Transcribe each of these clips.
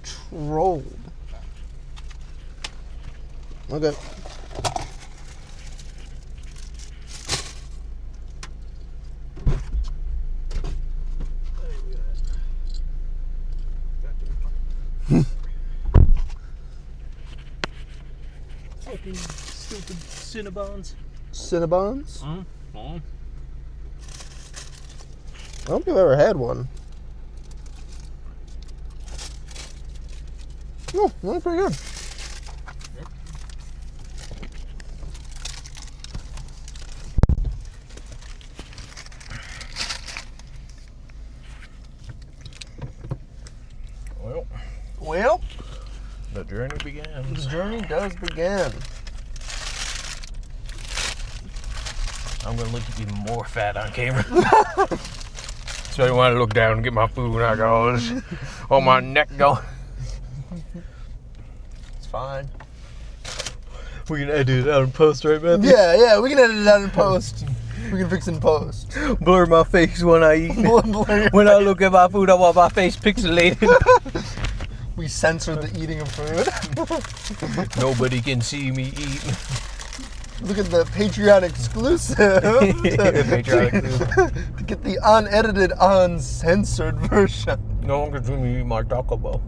Controlled. Okay. Fucking stupid Cinnabons. Cinnabons? Mm-hmm. I don't think I've ever had one. Oh, that's pretty good. Yep. Well, The journey begins. the journey does begin. I'm gonna look even more fat on camera. So I want to look down and get my food, and I got all this on my neck going. It's fine. We can edit it out in post, right, Matthew? Yeah, we can edit it out in post. We can fix it in post. Blur my face when I eat. When I look at my food, I want my face pixelated. We censor the eating of food. Nobody can see me eat. Look at the Patreon exclusive. To get the unedited, uncensored version. No one can see me eat my Taco Bell.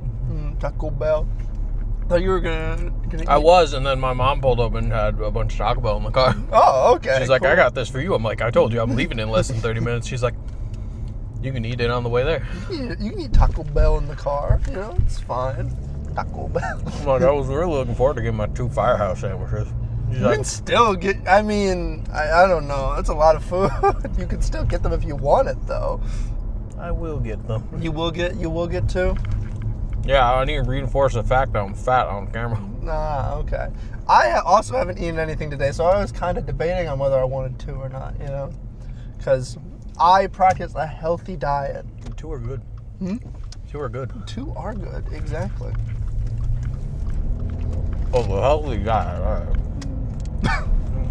Taco Bell. Thought you were gonna eat. I was, and then my mom pulled up and had a bunch of Taco Bell in the car. Oh, okay. She's like, cool. I got this for you. I'm like, I told you I'm leaving in less than 30 minutes. She's like, you can eat it on the way there. You can eat Taco Bell in the car. You know, it's fine. Taco Bell. I'm like, I was really looking forward to getting my 2 Firehouse sandwiches. She's You like, can still get, I mean, I don't know. That's a lot of food. You can still get them if you want it, though. I will get them. You will get 2? Yeah, I need to reinforce the fact that I'm fat on camera. Okay. I also haven't eaten anything today, so I was kind of debating on whether I wanted to or not, you know? Because I practice a healthy diet. 2 are good. 2 are good. 2 are good, exactly. Oh, the healthy diet. All right.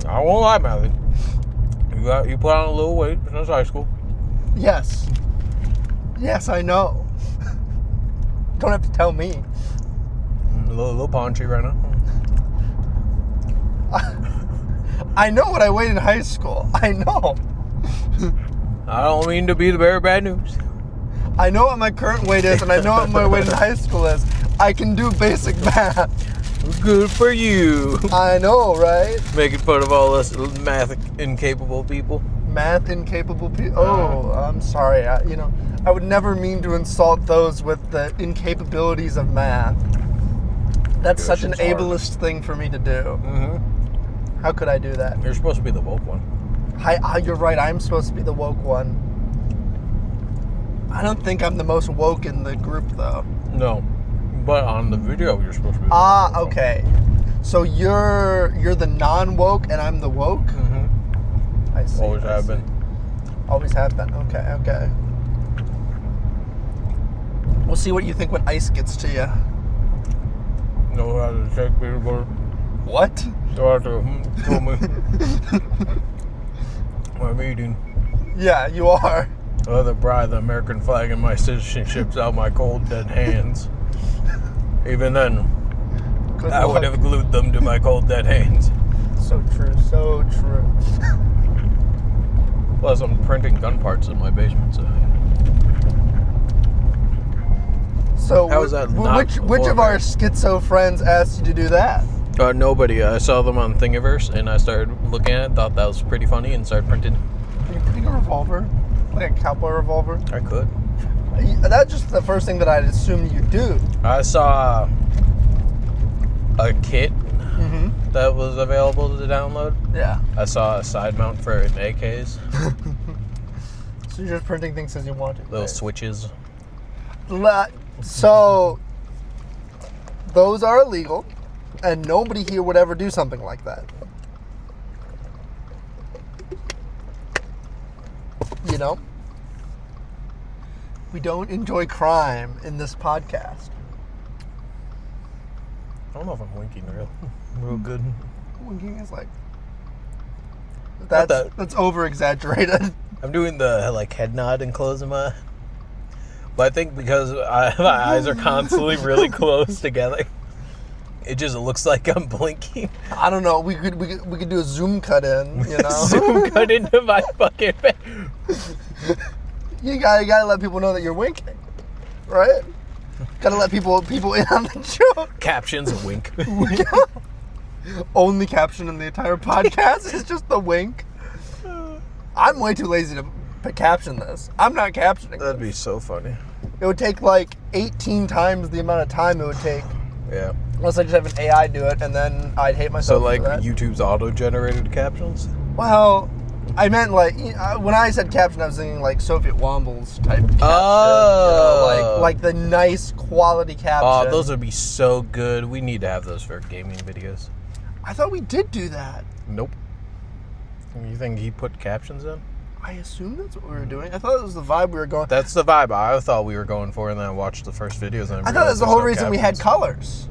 I won't lie, Matthew. You put on a little weight since high school. Yes. Yes, I know. Don't have to tell me. A little paunchy right now. I know what I weighed in high school. I know. I don't mean to be the bearer of bad news. I know what my current weight is, and I know what my weight in high school is. I can do basic math. Good for you. I know, right? Making fun of all us math incapable people. Math incapable people. Oh, I'm sorry. I would never mean to insult those with the incapabilities of math. That's such an ableist thing for me to do. Mm-hmm. How could I do that? You're supposed to be the woke one. You're right. I'm supposed to be the woke one. I don't think I'm the most woke in the group, though. No. But on the video, you're supposed to be the woke one. Okay. So you're the non-woke, and I'm the woke? Mm-hmm. I see. Always have been. Always have been. Okay. We'll see what you think when ice gets to you. Know how to take people. What? Know how to tell me. I'm eating. Yeah, you are. Rather pry the American flag and my citizenships out my cold, dead hands. Even then, Good I would luck. have glued them to my cold, dead hands. So true. Plus, I'm printing gun parts in my basement, so... So How is that not which of our schizo friends asked you to do that? Nobody. I saw them on Thingiverse, and I started looking at it, thought that was pretty funny, and started printing. Are you putting a revolver? Like a cowboy revolver? I could. That's just the first thing that I'd assume you do. I saw a kit that was available to download. Yeah. I saw a side mount for an AKs, So you're just printing things as you want to. little right? switches. So those are illegal, and nobody here would ever do something like that. You know? We don't enjoy crime in this podcast. I don't know if I'm winking real good. Winking is like... Not That's over-exaggerated. I'm doing the head nod and closing my... But I think because my eyes are constantly really close together, it just looks like I'm blinking. I don't know. We could do a zoom cut in, you know? Zoom cut into my fucking face. You gotta let people know that you're winking, right? Gotta let people in on the joke. Captions, a wink. Only caption in the entire podcast is just the wink. I'm way too lazy to caption this. I'm not captioning That'd this. be so funny. It would take like 18 times the amount of time it would take. Yeah. Unless I just have an AI do it, and then I'd hate myself So like for that. YouTube's auto-generated captions? Well, I meant like when I said caption, I was thinking like Soviet Wombles type caption. Oh. You know, like the nice quality caption. Oh, those would be so good. We need to have those for gaming videos. I thought we did do that. Nope. You think he put captions in? I assume that's what we were doing. I thought it was the vibe we were going. That's the vibe I thought we were going for, and then I watched the first videos. And I thought that's the whole reason we had captions. colors.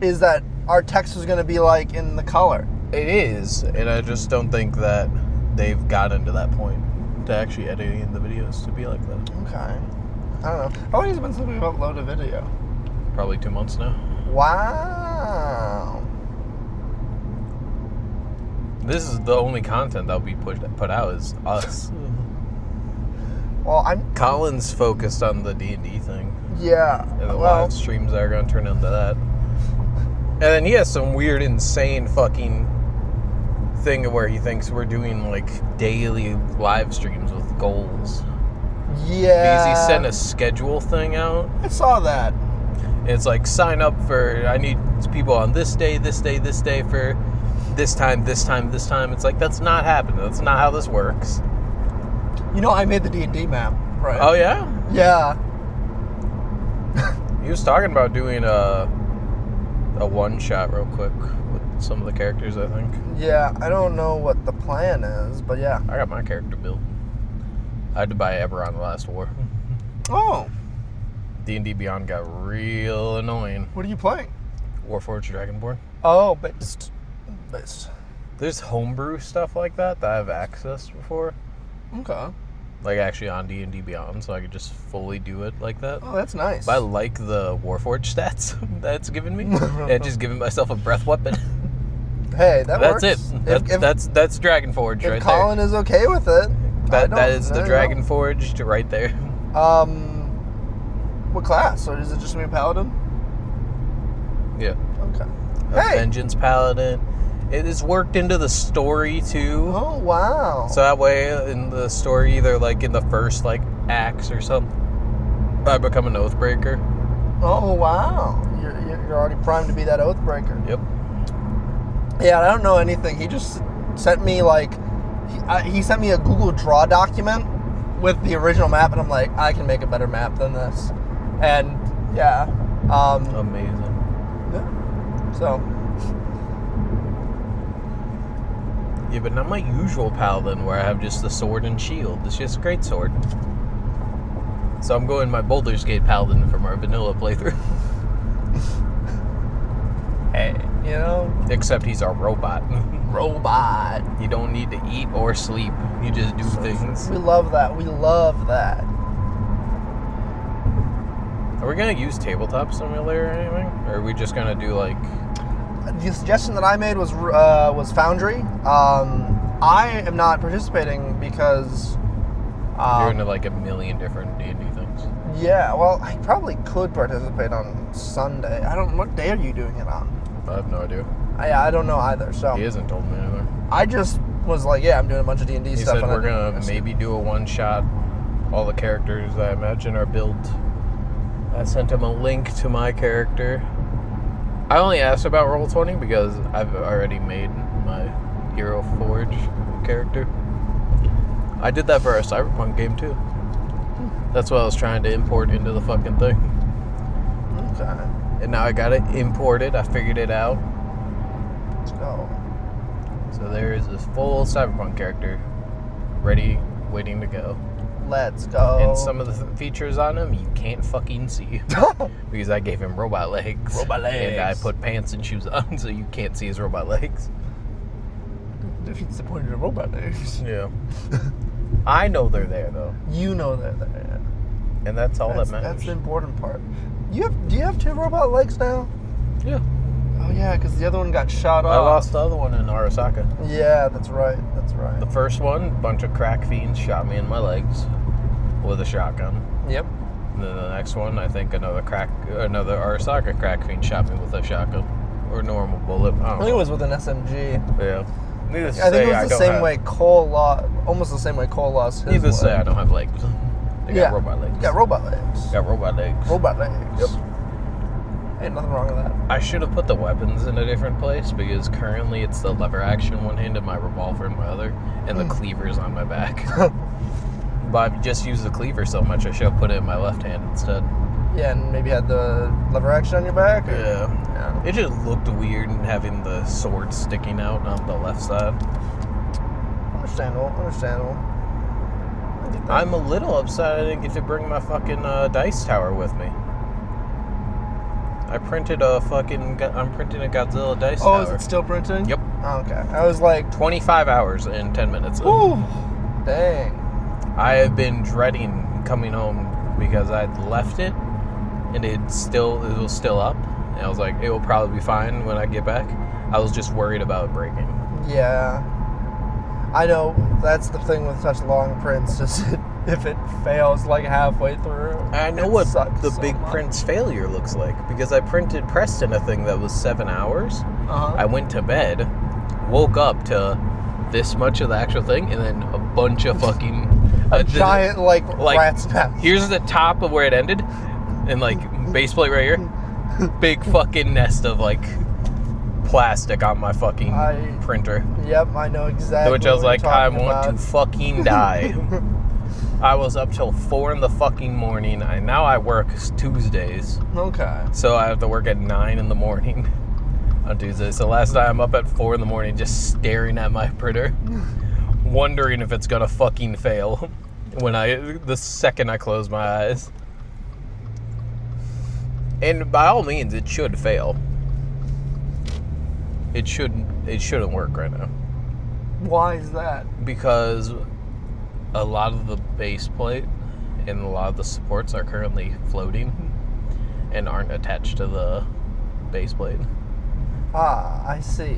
Is that our text was going to be like in the color. It is, and I just don't think that they've gotten to that point to actually editing the videos to be like that. Okay. I don't know. How long has it been since we uploaded a video? Probably 2 months now. Wow. This is the only content that'll be put out is us. Well, I'm... Colin's focused on the D&D thing. Yeah. And the Well, live streams are going to turn into that. And then he has some weird, insane fucking thing where he thinks we're doing like daily live streams with goals. yeah. Because he sent a schedule thing out. I saw that. It's like, sign up for, I need people on this day, this day, this day for this time, this time, this time. It's like, that's not happening. That's not how this works. You know, I made the D&D map, right? Oh, yeah? Yeah. He was talking about doing a one-shot real quick with some of the characters, I think. Yeah, I don't know what the plan is, but yeah. I got my character built. I had to buy Eberron the last war. Oh, D&D Beyond got real annoying. what are you playing? Warforged Dragonborn. Oh, based. There's homebrew stuff like that I've accessed before. Okay. Like actually on D&D Beyond, so I could just fully do it like that. Oh, that's nice. But I like the Warforged stats that's given me. And just giving myself a breath weapon. Hey, that That's works. it. That's Dragonforged if right Colin is okay with it. That is the there you Dragonforged right there. go. What class? Or is it just me paladin? Yeah. Okay. A Hey. Vengeance Paladin. It is worked into the story too. Oh wow. So that way in the story, either like in the first like acts or something, I become an Oathbreaker. Oh wow. You're already primed to be that Oathbreaker. Yep. Yeah, I don't know anything. He just sent me like he sent me a Google Draw document with the original map, and I'm like, I can make a better map than this. And yeah, Amazing. yeah. So Yeah, but not my usual Paladin where I have just the sword and shield. It's just a great sword. So I'm going my Baldur's Gate Paladin from our vanilla playthrough. hey, you know, Except he's a robot. robot. You don't need to eat or sleep. You just do things. We love that. We love that. Are we going to use Tabletop Simulator or anything? Or are we just going to do like... The suggestion that I made was Foundry. I am not participating because You're into like a million different D&D things. yeah. Well, I probably could participate on Sunday. I don't. What day are you doing it on? I have no idea. I don't know either. So He hasn't told me anything. I just was like, yeah, I'm doing a bunch of D&D He stuff. said and we're I going didn't- to maybe do a one-shot. All the characters I imagine are built. I sent him a link to my character. I only asked about Roll20 because I've already made my Hero Forge character. I did that for our Cyberpunk game too. That's what I was trying to import into the fucking thing. Okay. And now I got it imported. I figured it out. Let's go. So there is this full Cyberpunk character ready, waiting to go. Let's go. And some of the features on him you can't fucking see. Because I gave him robot legs. Robot legs. And I put pants and shoes on so you can't see his robot legs. defeats the point of the robot legs. Yeah. I know they're there though. You know that. And that's all that matters. That's the important part. Do you have 2 robot legs now? Yeah. Oh yeah, because the other one got shot off. I lost the other one in Arasaka. Yeah, that's right. That's right. The first one, a bunch of crack fiends shot me in my legs with a shotgun. Yep. And then the next one, I think another Arasaka crack fiend shot me with a shotgun or normal bullet. I think it was with an SMG. Yeah. Needless to I think say, it was the same way Cole lost. Almost the same way Cole lost his. Needless to say, I don't have legs. I got robot legs. Got robot legs. Got robot legs. Robot legs. Yep. Ain't nothing wrong with that. I should have put the weapons in a different place because currently it's the lever action one hand and my revolver in my other, and the cleaver's on my back. But I've just used the cleaver so much, I should have put it in my left hand instead. Yeah, and maybe had the lever action on your back? Or? Yeah. It just looked weird having the sword sticking out on the left side. Understandable. I'm a little upset I didn't get to bring my fucking dice tower with me. I'm printing a Godzilla dice tower. Oh, is it still printing? Yep. Oh, okay. I was like... 25 hours in 10 minutes. Ooh, dang. I have been dreading coming home because I'd left it and it was still up. And I was like, it will probably be fine when I get back. I was just worried about it breaking. Yeah. I know, that's the thing with such long prints, is if it fails like halfway through. I know what the big print's failure looks like because I printed Preston a thing that was 7 hours. Uh-huh. I went to bed, woke up to this much of the actual thing, and then a bunch of fucking... giant, rat's nest. Here's the top of where it ended, and, base plate right here. Big fucking nest of, plastic on my fucking printer. Yep, I know exactly Which I was like, I want to fucking die. I was up till 4 in the fucking morning. Now I work Tuesdays. Okay. So I have to work at 9 in the morning on Tuesday. So last night I'm up at 4 in the morning just staring at my printer, wondering if it's gonna fucking fail the second I close my eyes. And by all means, it should fail. It shouldn't work right now. Why is that? Because a lot of the base plate and a lot of the supports are currently floating and aren't attached to the base plate. Ah, I see.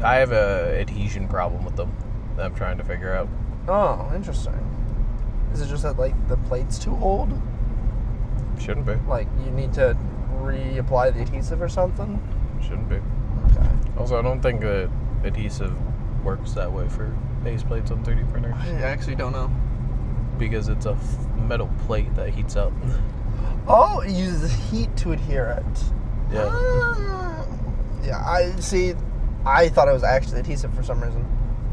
I have a adhesion problem with them that I'm trying to figure out. Oh, interesting. Is it just that, the plate's too old? Shouldn't be. You need to reapply the adhesive or something? Shouldn't be. Okay. Also, I don't think that adhesive works that way for base plates on 3D printers. I actually don't know. Because it's a metal plate that heats up. Oh, it uses heat to adhere it. Yeah. Yeah, I thought it was actually adhesive for some reason.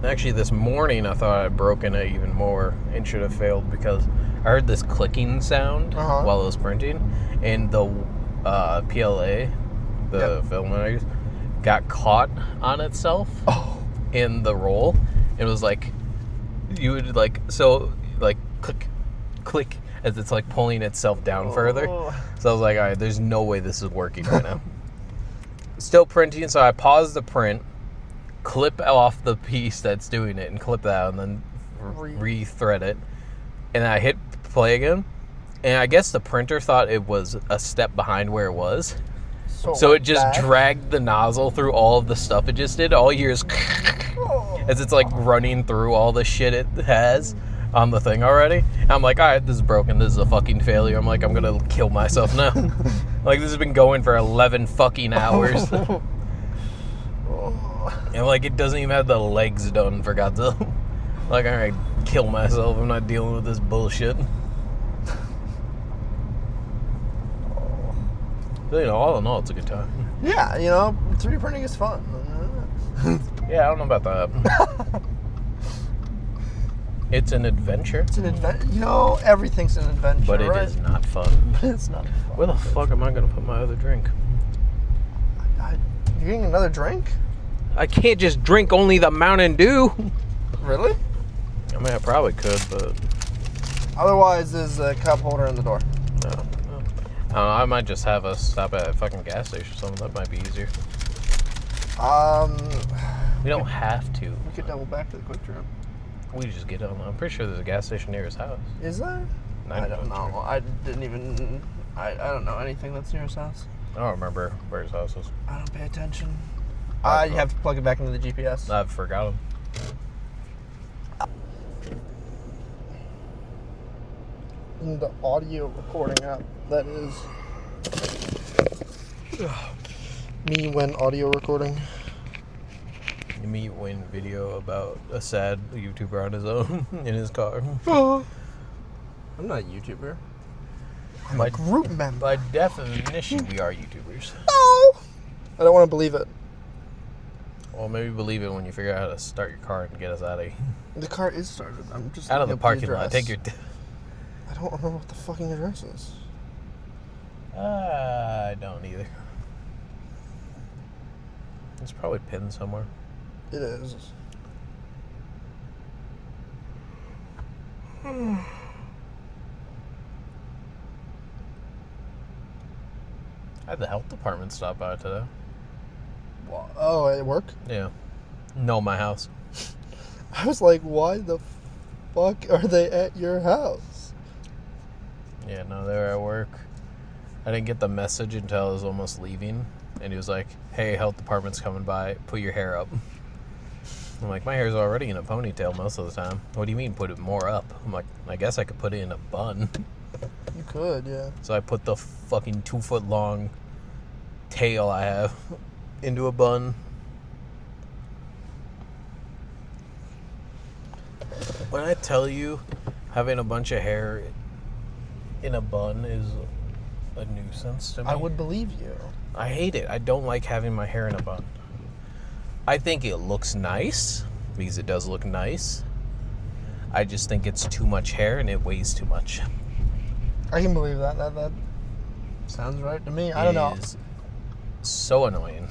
Actually, this morning I thought I'd broken it even more and should have failed because I heard this clicking sound while it was printing, and the PLA, the film I use, got caught on itself in the roll. It was you would click as it's pulling itself down further. So I was like, all right, there's no way this is working right now. Still printing, so I paused the print, clip off the piece that's doing it, and clip that out, and then re-thread it. And I hit play again, and I guess the printer thought it was a step behind where it was. So it just dragged the nozzle through all of the stuff it just did. All years as it's running through all the shit it has on the thing already. And I'm like, all right, this is broken. This is a fucking failure. I'm like, I'm going to kill myself now. This has been going for 11 fucking hours. And it doesn't even have the legs done for Godzilla. All right, kill myself. I'm not dealing with this bullshit. But, all in all, it's a good time. Yeah, 3D printing is fun. Yeah, I don't know about that. It's an adventure. It's an adventure. Everything's an adventure, but it is not fun. It's not fun. Where the fuck am I going to put my other drink? You're getting another drink? I can't just drink only the Mountain Dew. Really? I mean, I probably could, but... Otherwise, there's a cup holder in the door. No. I might just have us stop at a fucking gas station or something. That might be easier. We don't have to. We could double back to the Quick Trip. We just get on. I'm pretty sure there's a gas station near his house. Is there? I don't know. I didn't even... I don't know anything that's near his house. I don't remember where his house is. I don't pay attention. You have to plug it back into the GPS. I've forgotten. In the audio recording app, that is... Me when audio recording. Me when video about a sad YouTuber on his own in his car. I'm not a YouTuber. I'm By- a group member. By definition, we are YouTubers. No! I don't want to believe it. Well, maybe believe it when you figure out how to start your car and get us out of here. The car is started. I'm just Out of the looking up parking lot. address. Take your... I don't remember what the fucking address is. I don't either. It's probably pinned somewhere. It is. I had the health department stop by today. Oh, at work? Yeah. No, my house. I was like, why the fuck are they at your house? Yeah, no, they were at work. I didn't get the message until I was almost leaving. And he was like, hey, health department's coming by. Put your hair up. I'm like, my hair's already in a ponytail most of the time. What do you mean put it more up? I'm like, I guess I could put it in a bun. You could, yeah. So I put the fucking 2-foot long tail I have into a bun. When I tell you having a bunch of hair in a bun is a nuisance to me. I would believe you. I hate it. I don't like having my hair in a bun. I think it looks nice because it does look nice. I just think it's too much hair and it weighs too much. I can believe that. That sounds right to me. I don't know. It is so annoying.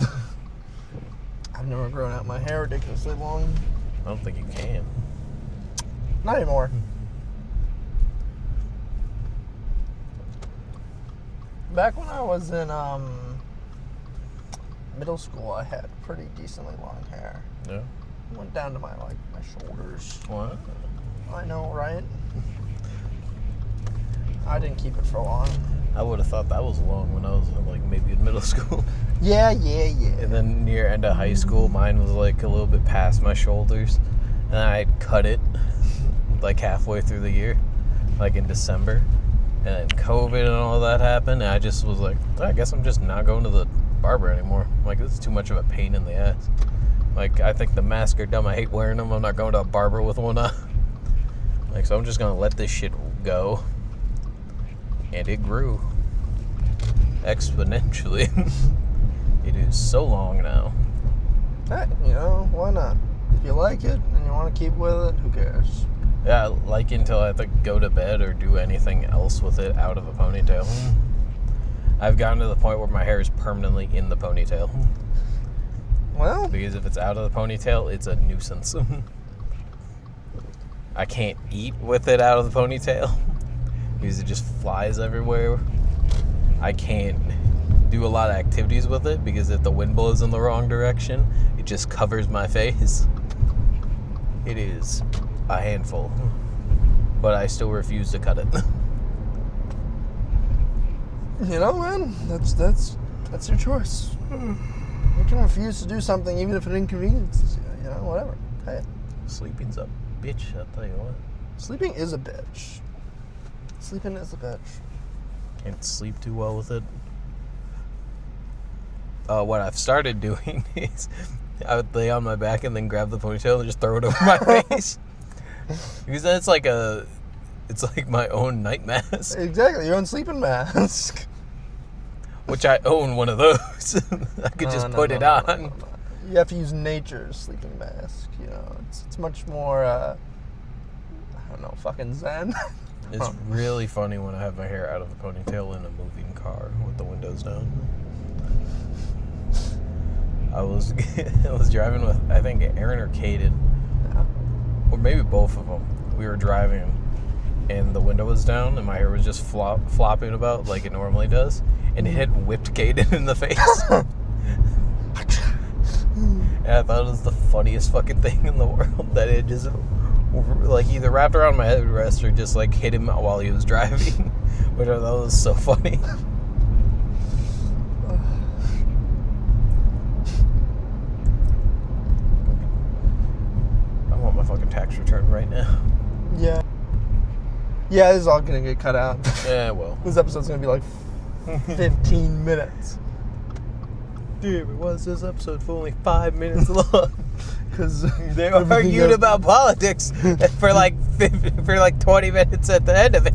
I've never grown out my hair ridiculously long. I don't think you can. Not anymore. Back when I was in middle school, I had pretty decently long hair. Yeah. Went down to my shoulders. What? I know, right? I didn't keep it for long. I would have thought that was long when I was maybe in middle school. Yeah. And then near end of high school, mine was a little bit past my shoulders. And I'd cut it halfway through the year, in December. And then COVID and all that happened. And I just was like, I guess I'm just not going to the barber anymore. This is too much of a pain in the ass. I think the masks are dumb. I hate wearing them. I'm not going to a barber with one on. So I'm just going to let this shit go. And it grew exponentially. It is so long now. Hey, why not? If you like it and you want to keep with it, who cares? Yeah, I like it until I have to go to bed or do anything else with it out of a ponytail. I've gotten to the point where my hair is permanently in the ponytail. Well, Because if it's out of the ponytail, it's a nuisance. I can't eat with it out of the ponytail because it just flies everywhere. I can't do a lot of activities with it because if the wind blows in the wrong direction, it just covers my face. It is a handful, but I still refuse to cut it. man, that's your choice. You can refuse to do something even if it inconveniences you. Whatever. Hey, Sleeping's a bitch, I'll tell you what. sleeping is a bitch. Sleeping is a bitch. Can't sleep too well with it. What I've started doing is I would lay on my back and then grab the ponytail and just throw it over my face. Because then it's like my own night mask. Exactly, your own sleeping mask. Which I own one of those. I could just put it on. No. You have to use nature's sleeping mask. It's much more, I don't know, fucking zen. It's really funny when I have my hair out of a ponytail in a moving car with the windows down. I was driving with, I think, Aaron or Caden, or maybe both of them. We were driving, and the window was down, and my hair was just flopping about like it normally does, and it had whipped Caden in the face. And I thought it was the funniest fucking thing in the world that it just like either wrapped around my headrest or just like hit him while he was driving, which I thought was so funny. I want my fucking tax return right now. Yeah. Yeah, this is all gonna get cut out. Yeah, well. This episode's gonna be like 15 minutes. Damn, it was this episode for only 5 minutes long. Because they argued about politics for like 20 minutes at the end of it.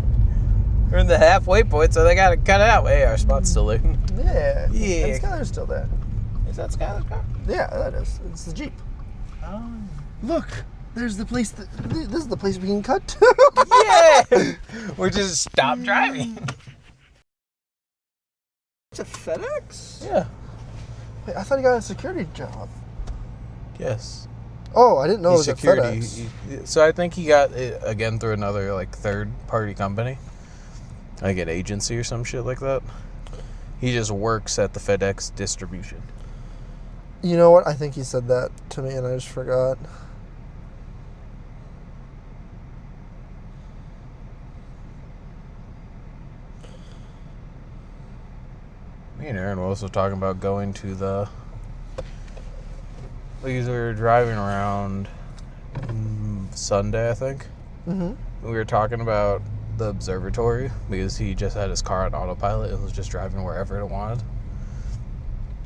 We're in the halfway point, so they gotta cut it out. Hey, our spot's still there. Yeah. Yeah. And Skylar's still there. Is that Skylar's car? Yeah, that is. It's the Jeep. Oh. Look, there's the place. This is the place we can cut to. Yeah! We're just stop driving. It's a FedEx? Yeah. Wait, I thought he got a security job. Yes. Oh, I didn't know it was security. a FedEx. So I think he got it again through another like third-party company, like an agency or some shit like that. He just works at the FedEx distribution. You know what? I think he said that to me, and I just forgot. Me and Aaron were also talking about going to the... Because we were driving around Sunday, I think. Mm-hmm. We were talking about the observatory because he just had his car on autopilot. It was just driving wherever it wanted.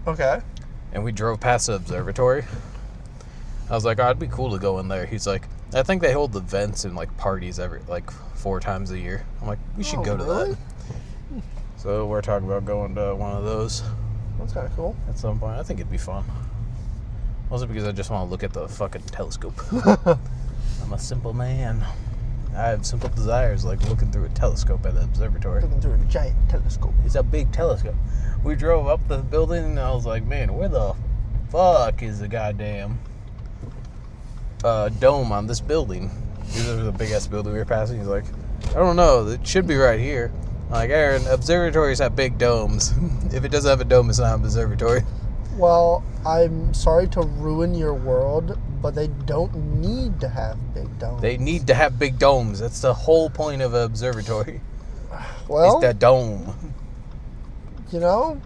Okay. And we drove past the observatory. I was like, oh, it'd be cool to go in there. He's like, I think they hold events and like parties every 4 times a year. I'm like, we should go to really? that. So we're talking about going to one of those That's kind of cool. at some point. I think it'd be fun. Also because I just want to look at the fucking telescope. I'm a simple man. I have simple desires like looking through a telescope at the observatory. Looking through a giant telescope. It's a big telescope. We drove up the building and I was like, man, where the fuck is the goddamn dome on this building? There was a big ass building we were passing. He's like, I don't know. It should be right here. I'm like, Aaron, observatories have big domes. If it doesn't have a dome, it's not an observatory. Well, I'm sorry to ruin your world, but they don't need to have big domes. They need to have big domes. That's the whole point of an observatory. Well, it's the dome. You know,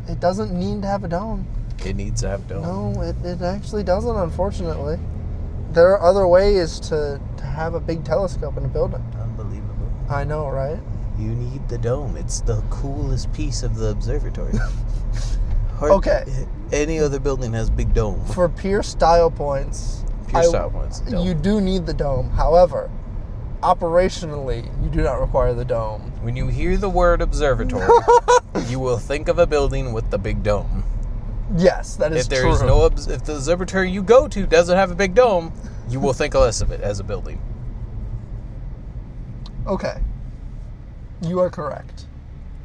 it doesn't need to have a dome. It needs to have a dome. No, it actually doesn't, unfortunately. There are other ways to have a big telescope in a building. Unbelievable. I know, right? You need the dome. It's the coolest piece of the observatory. Okay. Any other building has big dome. For pure style points, Dome. you do need the dome. However, operationally, you do not require the dome. When you hear the word observatory, you will think of a building with the big dome. Yes, that is If there true. is no, if the observatory you go to doesn't have a big dome, you will think less of it as a building. Okay. You are correct.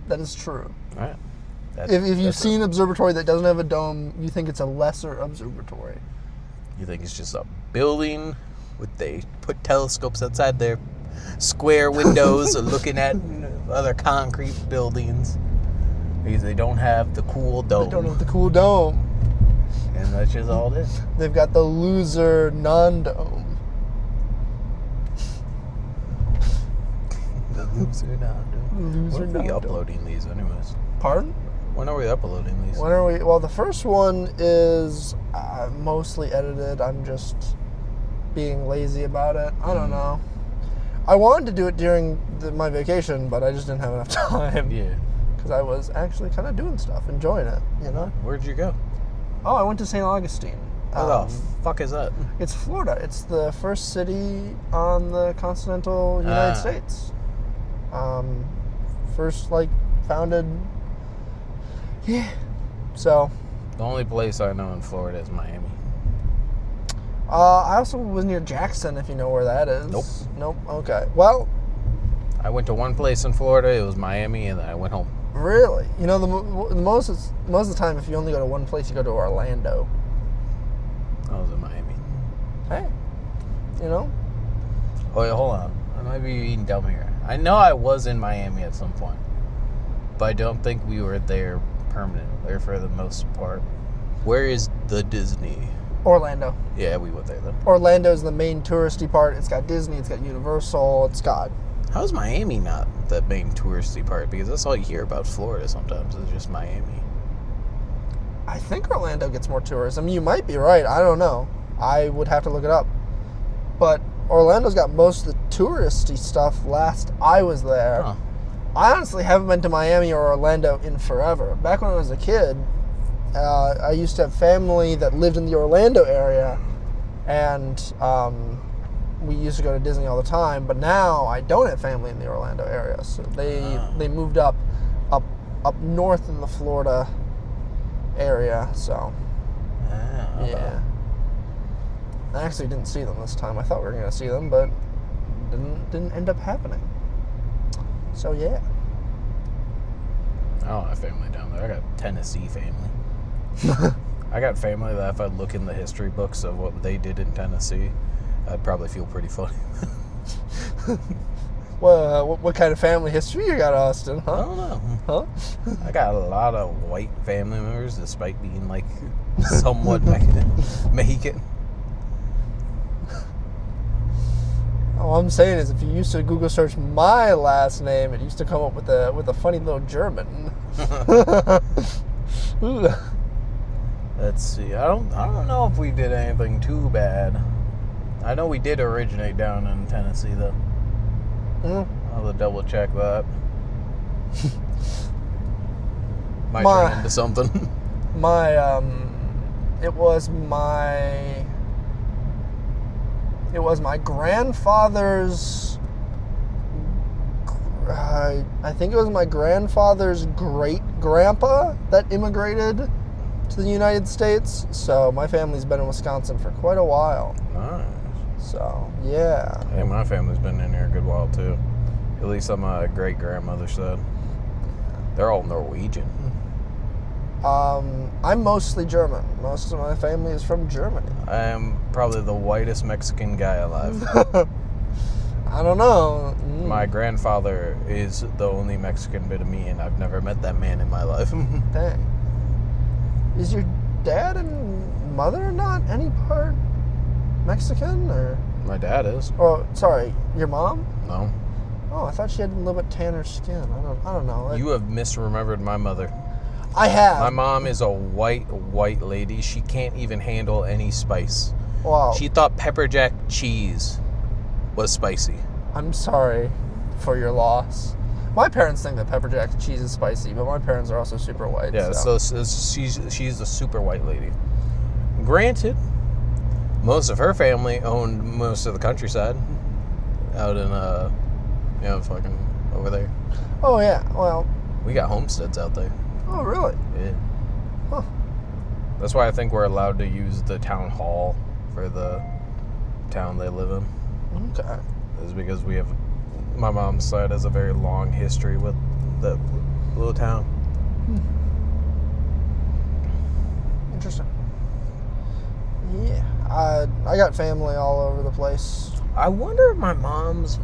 That is true. All right. If you've seen an observatory that doesn't have a dome, you think it's a lesser observatory. You think it's just a building with they put telescopes outside their square windows looking at other concrete buildings because they don't have the cool dome. They don't have the cool dome. And that's just all it is. They've got the loser non-dome. The loser non-dome. Loser When are we non-dome. uploading these anyways? Pardon? When are we uploading these? When are we? Well, the first one is mostly edited. I'm just being lazy about it. I don't know. I wanted to do it during my vacation, but I just didn't have enough time. Yeah. Because I was actually kind of doing stuff, enjoying it, you know? Where'd you go? Oh, I went to St. Augustine. What the fuck is that? It's Florida. It's the first city on the continental United States. First, founded... Yeah. So... The only place I know in Florida is Miami. I also was near Jackson, if you know where that is. Nope. Nope. Okay. Well... I went to one place in Florida. It was Miami, and then I went home. Really? You know, the most of the time, if you only go to one place, you go to Orlando. I was in Miami. Hey. You know? Oh, wait, hold on. I might be being dumb here. I know I was in Miami at some point, but I don't think we were there permanently or for the most part. Where is the Disney? Orlando. Yeah, we went there then. Orlando's the main touristy part. It's got Disney, it's got Universal, it's got... How's Miami not the main touristy part? Because that's all you hear about Florida sometimes is just Miami. I think Orlando gets more tourism. You might be right. I don't know. I would have to look it up. But Orlando's got most of the touristy stuff last I was there. Huh. I honestly haven't been to Miami or Orlando in forever. Back when I was a kid, I used to have family that lived in the Orlando area, and we used to go to Disney all the time. But now I don't have family in the Orlando area, so they moved up north in the Florida area. So yeah, I actually didn't see them this time. I thought we were going to see them, but didn't end up happening. So yeah. I don't have family down there. I got Tennessee family. I got family that if I look in the history books of what they did in Tennessee, I'd probably feel pretty funny. Well, what kind of family history you got, Austin? I Huh? don't know. Huh? I got a lot of white family members, despite being like somewhat Mexican. All I'm saying is, if you used to Google search my last name, it used to come up with a funny little German. Ooh. Let's see. I don't know if we did anything too bad. I know we did originate down in Tennessee though. I'll have to double check that. Might turn into something. It was my grandfather's. I think it was my grandfather's great grandpa that immigrated to the United States. So my family's been in Wisconsin for quite a while. Nice. So yeah. Hey, my family's been in here a good while too. At least on my great grandmother's side. They're all Norwegian. I'm mostly German. Most of my family is from Germany. I am probably the whitest Mexican guy alive. I don't know. My grandfather is the only Mexican bit of me, and I've never met that man in my life. Dang. Is your dad and mother not any part Mexican, or? My dad is. Oh, sorry, your mom? No. Oh, I thought she had a little bit tanner skin. I don't know. You have misremembered my mother. I have. My mom is a white lady. She can't even handle any spice. Wow. She thought pepper jack cheese was spicy. I'm sorry for your loss. My parents think that pepper jack cheese is spicy, but my parents are also super white. Yeah, so she's a super white lady. Granted, most of her family owned most of the countryside out in fucking over there. Oh yeah, well. We got homesteads out there. Oh really? Yeah. Huh. That's why I think we're allowed to use the town hall for the town they live in. Okay. Is because we have, my mom's side has a very long history with that little town. Interesting. Yeah, I got family all over the place. I wonder if my mom's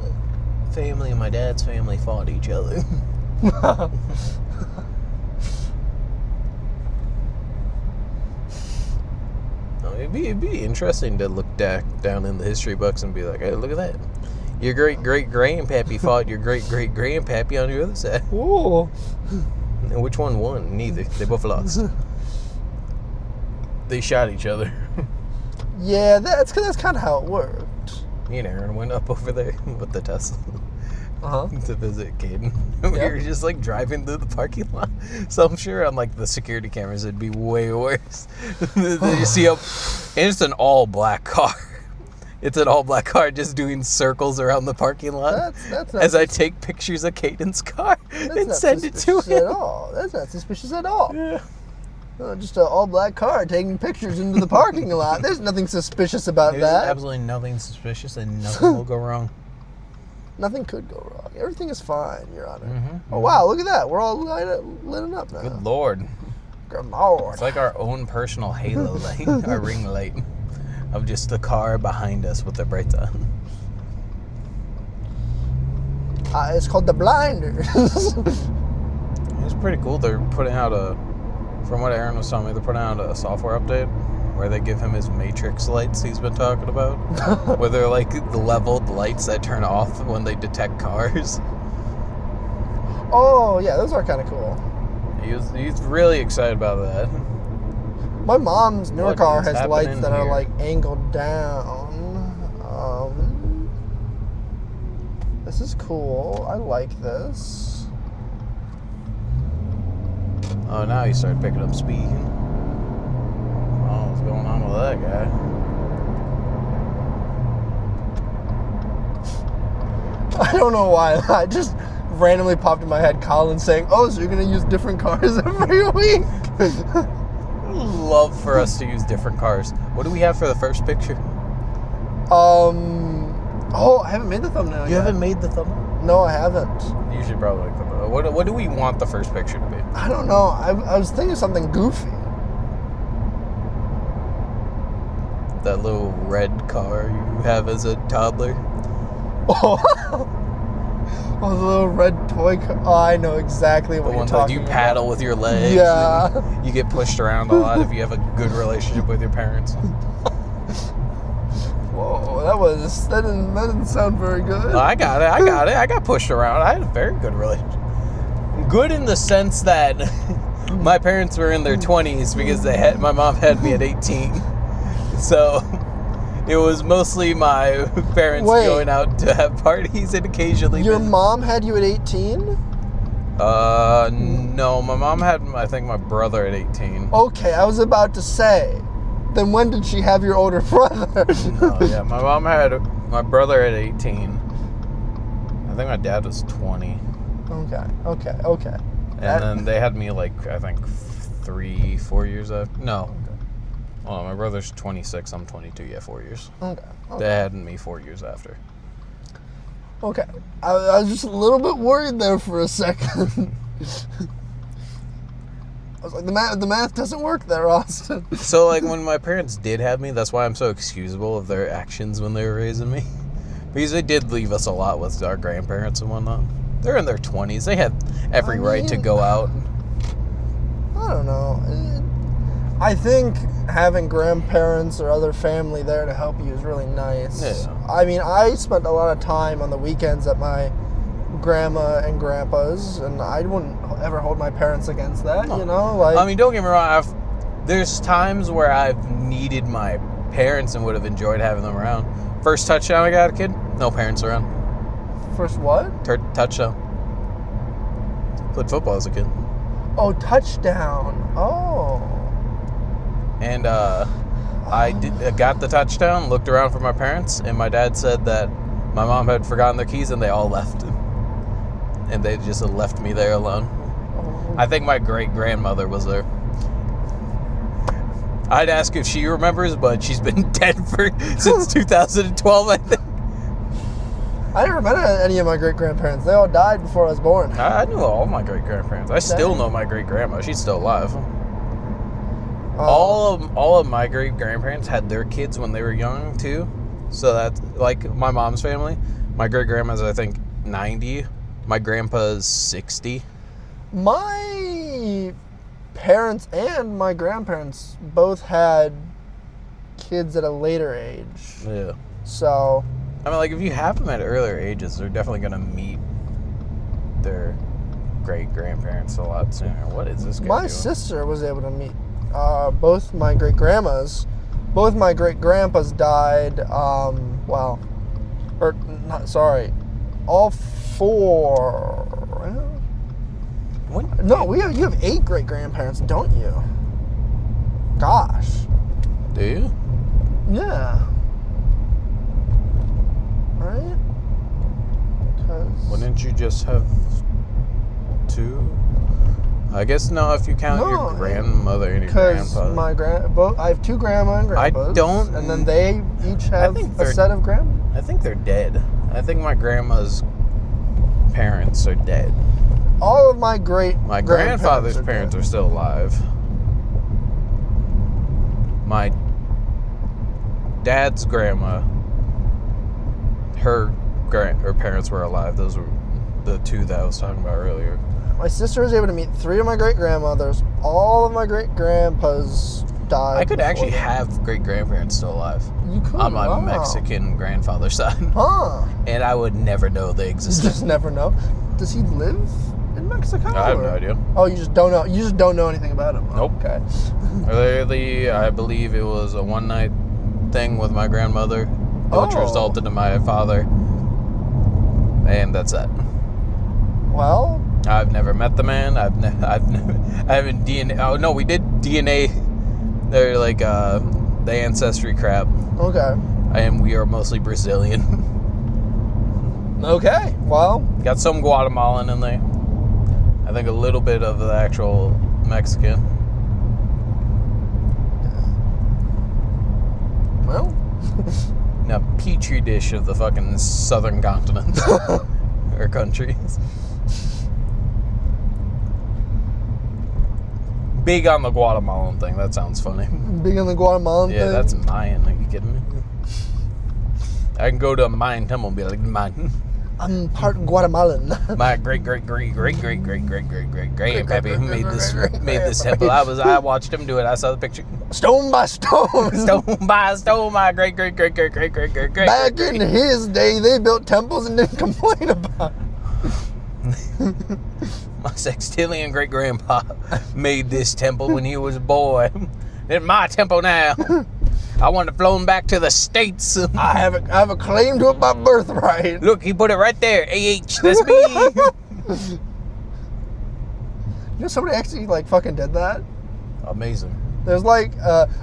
family and my dad's family fought each other. It'd be interesting to look down in the history books and be like, hey, look at that. Your great-great-grandpappy fought your great-great-grandpappy on your other side. Ooh. And which one won? Neither. They both lost. They shot each other. Yeah, that's kind of how it worked. Me and Aaron went up over there with the Tesla to visit Caden. We were just like driving through the parking lot. So I'm sure on like the security cameras it'd be way worse. You see and it's an all black car. It's an all black car just doing circles around the parking lot. That's as I take pictures of Caden's car and send it to him. At all. That's not suspicious at all. Yeah. Just an all-black car taking pictures into the parking lot. There's nothing suspicious about There's that. absolutely nothing suspicious and nothing will go wrong. Nothing could go wrong. Everything is fine, Your Honor. Oh, wow, look at that. We're all lit up now. Good Lord. Good Lord. It's like our own personal halo light, our ring light of just the car behind us with the brights on. It's called the blinders. It's pretty cool. They're putting out from what Aaron was telling me, they're putting out a software update where they give him his Matrix lights he's been talking about. Where they're like the leveled lights that turn off when they detect cars. Oh, yeah, those are kind of cool. He's really excited about that. My mom's newer What car is has lights happening that are here? like angled down. This is cool. I like this. Oh, now he started picking up speed. Oh, what's going on with that guy? I don't know why. I just randomly popped in my head Colin saying, oh, so you're going to use different cars every week? Love for us to use different cars. What do we have for the first picture? Oh, I haven't made the thumbnail You yet. haven't made the thumbnail? No, I haven't. You should probably make the thumbnail. What do we want the first picture to be? I don't know. I was thinking something goofy. That little red car you have as a toddler? Oh, the little red toy car. Oh, I know exactly The what you're one that talking you about. paddle with your legs. Yeah. And you get pushed around a lot if you have a good relationship with your parents. Whoa, that didn't sound very good. I got it. I got pushed around. I had a very good relationship. Good in the sense that my parents were in their 20s because my mom had me at 18. So it was mostly my parents going out to have parties and occasionally Your mom had you at 18? No, my mom had, I think, my brother at 18. Okay, I was about to say. Then when did she have your older brother? No, yeah, my mom had my brother at 18. I think my dad was 20. Okay. And then they had me, like, I think 3-4 years after. No. Okay. Oh, my brother's 26. I'm 22. Yeah, 4 years. Okay. They had me 4 years after. Okay. I was just a little bit worried there for a second. I was like, the math doesn't work there, Austin. So, like, when my parents did have me, that's why I'm so excusable of their actions when they were raising me. Because they did leave us a lot with our grandparents and whatnot. They're in their 20s. They had every right to go out. I don't know. I think having grandparents or other family there to help you is really nice. Yeah. I mean, I spent a lot of time on the weekends at my grandma and grandpa's, and I wouldn't ever hold my parents against that, No. you know? Like, I mean, don't get me wrong. There's times where I've needed my parents and would have enjoyed having them around. First touchdown I got a kid, no parents around. first what? Touchdown. Played football as a kid. Oh, touchdown. Oh. And I got the touchdown, looked around for my parents, and my dad said that my mom had forgotten their keys and they all left. And they just left me there alone. Oh. I think my great-grandmother was there. I'd ask if she remembers, but she's been dead since 2012, I think. I never met any of my great-grandparents. They all died before I was born. I knew all my great-grandparents. I still Dang. know my great-grandma. She's still alive. Um, All of my great-grandparents had their kids when they were young, too. So that's, like, my mom's family. My great-grandma's, I think, 90. My grandpa's 60. My parents and my grandparents both had kids at a later age. Yeah. So, I mean, like, if you have them at earlier ages, they're definitely going to meet their great-grandparents a lot sooner. What is this guy my doing? sister was able to meet both my great-grandmas. Both my great-grandpas died, all four. When? No, you have 8 great-grandparents, don't you? Gosh. Do you? Yeah. Right? Because... Wouldn't you just have 2? I guess no, if you count your grandmother and your Because grandpa. I have 2 grandma and grandpas. don't- And then they each have think a they're- set of grandma. I think they're dead. I think my grandma's parents are dead. All of my My grandfather's parents are still alive. My dad's grandma, her parents were alive. Those were the 2 that I was talking about earlier. My sister was able to meet 3 of my great grandmothers, all of my great grandpas, died. I could before actually then. have great-grandparents still alive You could. on my wow. Mexican grandfather's side. Huh. And I would never know they You existed. just never know. Does he live in Mexico? I have or- no idea. Oh, you just don't know. You just don't know anything about him. Nope. Okay. Literally, I believe it was a one-night thing with my grandmother, which Oh. resulted in my father. And that's that. Well, I've never met the man. I haven't DNA. Oh no, we did DNA. They're like the ancestry crap. okay. We are mostly Brazilian. Okay. Well, Got some Guatemalan in there. I think a little bit of the actual Mexican. well. A petri dish of the fucking southern continent or countries. Big on the Guatemalan thing. That sounds funny. Big on the Guatemalan Yeah, thing. that's Mayan. Are you kidding me? I can go to a Mayan temple and be like, I'm part Guatemalan. my great grandpappy who made this temple. I watched him do it. I saw the picture. Stone by stone. Stone by stone, my great. Back in his day, they built temples and didn't complain about it. My sextillion great grandpa made this temple when he was a boy. It's my temple now. I want to flown back to the States. I have a claim to it by birthright. Look, he put it right there. AH, that's me. You know, somebody actually like fucking did that. Amazing. There's like,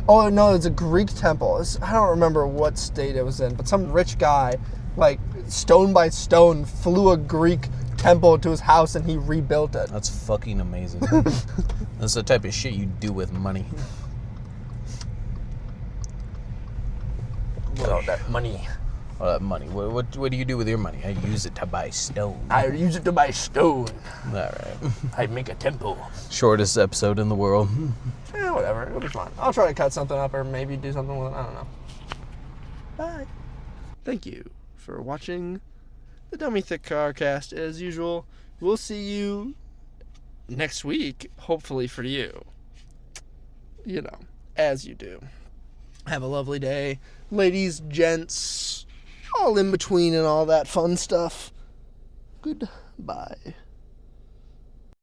oh no, it's a Greek temple. I don't remember what state it was in, but some rich guy, like stone by stone, flew a Greek temple to his house and he rebuilt it. That's fucking amazing. That's the type of shit you do with money. Oh, that money. All that money. What do you do with your money? I use it to buy stone. I use it to buy stone. All right. I make a temple. Shortest episode in the world. Whatever. It'll be fun. I'll try to cut something up or maybe do something with it. I don't know. Bye. Thank you for watching the Dummy Thicc Carcast. As usual, we'll see you next week, hopefully for you. You know, as you do. Have a lovely day. Ladies, gents, all in between and all that fun stuff. Goodbye.